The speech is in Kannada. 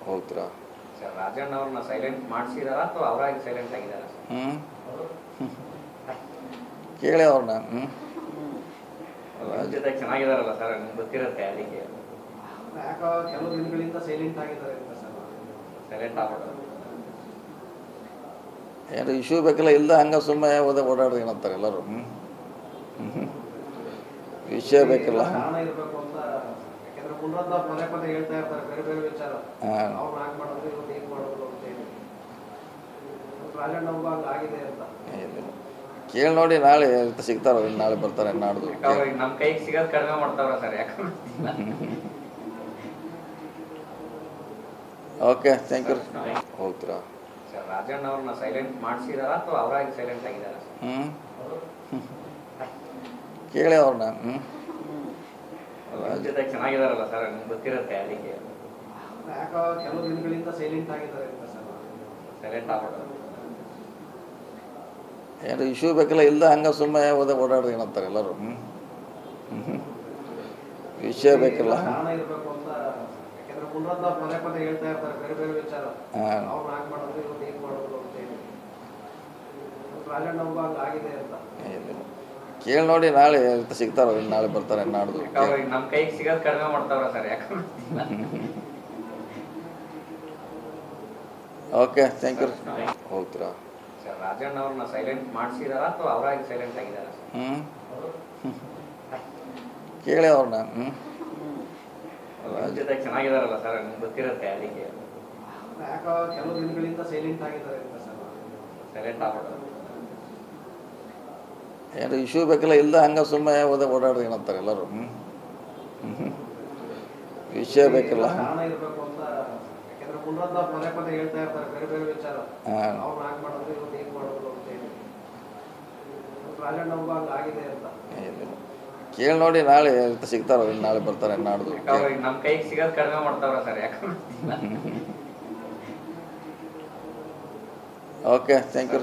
ಹೋಗ್ತೀರಾ ಸರ್ ರಾಜಣ್ಣ ಅವ್ರನ್ನ ಸೈಲೆಂಟ್ ಮಾಡಿಸಿದಾರ ಅಥವಾ ಅವರಾಗಿ ಸೈಲೆಂಟ್ ಆಗಿದಾರ? ಕೇಳಿ ಅವ್ರನ್ನ. ಜೊತೆ ಚೆನ್ನಾಗಿದಾರಲ್ಲ ಸರ್, ನಿಮ್ಗೆ ಗೊತ್ತಿರುತ್ತೆ ಅದಕ್ಕೆ ಯಾಕೋ ಕೆಲವು ದಿನಗಳಿಂದ ಸೈಲೆಂಟ್ ಆಗಿದ್ದಾರೆ ಅಂತ ಸರ್. ಸೈಲೆಂಟ್ ಆಗ್ಬಿಟ್ಟು ಏನು ಇಶ್ಯೂ ಬೇಕಲ್ಲ, ಇಲ್ದ ಹಂಗೆ ಸುಮ್ಮನೆ ಓಡಾಡ್ರಿ ಏನಂತಾರೆ ಎಲ್ಲರೂ. ವಿಷಯ ಬೇಕಲ್ಲ. ಕಾರಣ ಇರಬೇಕು ಅಂತ, ಯಾಕಂದ್ರೆ ಮುಂದೆ ಪದೇ ಪದೇ ಹೇಳ್ತಾ ಇರ್ತಾರೆ ಬೇರೆ ಬೇರೆ ವಿಚಾರ. ಅವ್ರು ಹಾಗೆ ಮಾಡೋದು, ಇವ್ರು ಹೀಗೆ ಮಾಡೋದು ಅಂತ ಹೇಳಿ ರಾಜಣ್ಣ ಒಬ್ಬ ಹಂಗಾಗಿದೆ ಅಂತ. ಕೇಳಿ ನೋಡಿ, ನಾಳೆ ಸಿಗ್ತಾರ, ನಾಳೆ ಬರ್ತಾರೆ, ನಾಡ್ದು. ನಮ್ಮ ಕೈಗೆ ಸಿಗೋದು ಕಡಿಮೆ ಮಾಡ್ತಾವ್ರ ಸರ್, ಯಾಕಂದ್ರೆ ಓಕೆ, ಥ್ಯಾಂಕ್ ಯು. ಹೋಗ್ತೀರಾ ಸರ್ ರಾಜಣ್ಣ ಅವ್ರನ್ನ ಸೈಲೆಂಟ್ ಮಾಡಿಸಿದಾರ ಅಥವಾ ಅವರಾಗಿ ಸೈಲೆಂಟ್ ಆಗಿದಾರ? ಕೇಳಿ ಅವ್ರನ್ನ. ಜೊತೆ ಚೆನ್ನಾಗಿದಾರಲ್ಲ ಸರ್, ನಿಮ್ಗೆ ಗೊತ್ತಿರುತ್ತೆ ಅದಕ್ಕೆ ಯಾಕೋ ಕೆಲವು ದಿನಗಳಿಂದ ಸೈಲೆಂಟ್ ಆಗಿದ್ದಾರೆ ಅಂತ ಸರ್. ಸೈಲೆಂಟ್ ಆಗ್ಬಿಟ್ಟು ಏನು ಇಶ್ಯೂ ಬೇಕಲ್ಲ, ಇಲ್ದ ಹಂಗೆ ಸುಮ್ಮನೆ ಓಡಾಡ್ರಿ ಏನಂತಾರೆ ಎಲ್ಲರೂ. ವಿಷಯ ಬೇಕಲ್ಲ. ಕಾರಣ ಇರಬೇಕು ಅಂತ, ಯಾಕಂದ್ರೆ ಮುಂದೆ ಪದೇ ಪದೇ ಹೇಳ್ತಾ ಇರ್ತಾರೆ ಬೇರೆ ಬೇರೆ ವಿಚಾರ. ಅವ್ರು ಹಾಗೆ ಮಾಡೋದು, ಇವ್ರು ಹೀಗೆ ಮಾಡೋದು ಅಂತ ಹೇಳಿ ರಾಜಣ್ಣ ಒಬ್ಬ ಹಂಗಾಗಿದೆ ಅಂತ. ಕೇಳಿ ನೋಡಿ, ನಾಳೆ ಸಿಗ್ತಾರ, ನಾಳೆ ಬರ್ತಾರೆ, ನಾಡ್ದು. ನಮ್ಮ ಕೈಗೆ ಸಿಗೋದು ಕಡಿಮೆ ಮಾಡ್ತಾವ್ರ ಸರ್, ಯಾಕಂದ್ರೆ ಓಕೆ, ಥ್ಯಾಂಕ್ ಯು. ಹೋಗ್ತೀರಾ ಸರ್ ರಾಜಣ್ಣ ಅವ್ರನ್ನ ಸೈಲೆಂಟ್ ಮಾಡಿಸಿದಾರ ಅಥವಾ ಅವರಾಗಿ ಸೈಲೆಂಟ್ ಆಗಿದಾರ? ಕೇಳಿ ಅವ್ರನ್ನ. ಜೊತೆ ಚೆನ್ನಾಗಿದಾರಲ್ಲ ಸರ್, ನಿಮ್ಗೆ ಗೊತ್ತಿರುತ್ತೆ ಅದಕ್ಕೆ ಯಾಕೋ ಕೆಲವು ದಿನಗಳಿಂದ ಸೈಲೆಂಟ್ ಆಗಿದ್ದಾರೆ ಅಂತ ಸರ್. ಸೈಲೆಂಟ್ ಆಗ್ಬಿಟ್ಟು ಏನು ಇಶ್ಯೂ ಬೇಕಲ್ಲ, ಇಲ್ದ ಹಂಗೆ ಸುಮ್ಮನೆ ಓಡಾಡ್ರಿ ಏನಂತಾರೆ ಎಲ್ಲರೂ. ವಿಷಯ ಬೇಕಲ್ಲ. ಕಾರಣ ಇರಬೇಕು ಅಂತ, ಯಾಕಂದ್ರೆ ಮುಂದೆ ಪದೇ ಪದೇ ಹೇಳ್ತಾ ಇರ್ತಾರೆ ಬೇರೆ ಬೇರೆ ವಿಚಾರ. ಅವ್ರು ಹಾಗೆ ಮಾಡೋದು, ಇವ್ರು ಹೀಗೆ ಮಾಡೋದು ಅಂತ ಹೇಳಿ ರಾಜಣ್ಣ ಒಬ್ಬ ಹಂಗಾಗಿದೆ ಅಂತ. ಕೇಳಿ ನೋಡಿ, ನಾಳೆ ಸಿಗ್ತಾರ, ನಾಳೆ ಬರ್ತಾರೆ, ನಾಡ್ದು. ನಮ್ಮ ಕೈಗೆ ಸಿಗೋದು ಕಡಿಮೆ ಮಾಡ್ತಾವ್ರ ಸರ್, ಯಾಕಂದ್ರೆ ಓಕೆ, ಥ್ಯಾಂಕ್ ಯು.